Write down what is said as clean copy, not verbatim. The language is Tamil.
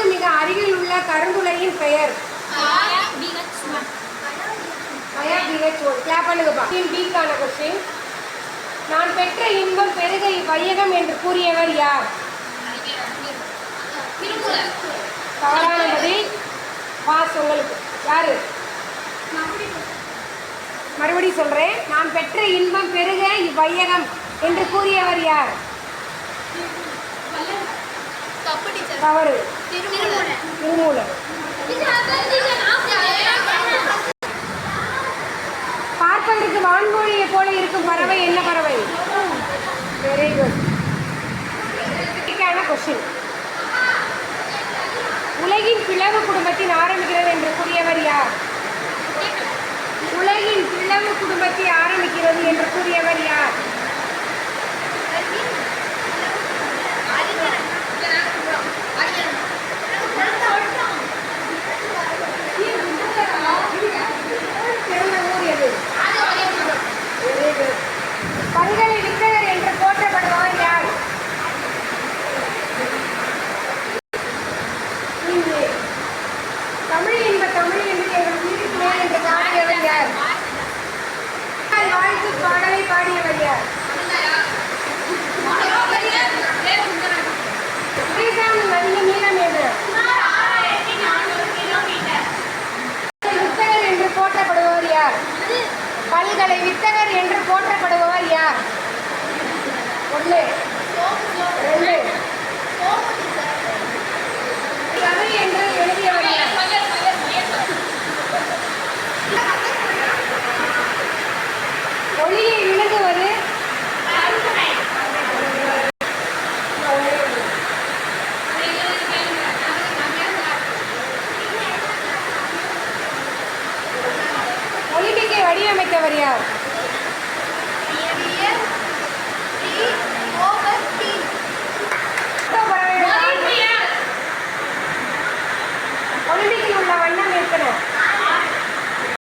நமக்கு மிக அருகில் உள்ள கருந்துளையின் பெயர்? கிளாப் பண்ணுங்கப்பா. பிக்கான கொஸ்டின். நான் பெற்ற இன்பம் பெருக இவ்வையகம் என்று கூறியவர் யார்? தவறான பதில். பாஸ். உங்களுக்கு யாரு? மறுபடியும் சொல்றேன். நான் பெற்ற இன்பம் பெருக இவ்வையகம் என்று கூறியவர் யார்? தவறு. திருமூலர். பார்ப்பதற்கு வான்கோழியை போல இருக்கும் பறவை என்ன பறவை? Very good. கொஸ்டின். உலகின் பிளவு குடும்பத்தின் ஆரம்பிக்கிறது என்று கூறியவர் யார்? உலகின் பிளவு குடும்பத்தை ஆரம்பிக்கிறது என்று கூறியவர் யார்? பல்கலை வித்தகர் என்று போற்றப்படுபவர் யார்? தமிழ் என்ப தமிழ் என்று எங்கள் உயிருக்கு மேல் என்று பாடியவர் யார்? வாழ்த்து பாடலை பாடியவர் யார்? நதியின் நீளம் என்ன? வித்தகர் என்று போற்றப்படுபவர் யார்? பல்கலை வித்தகர் என்று போற்றப்படுபவர் யார்? 1 2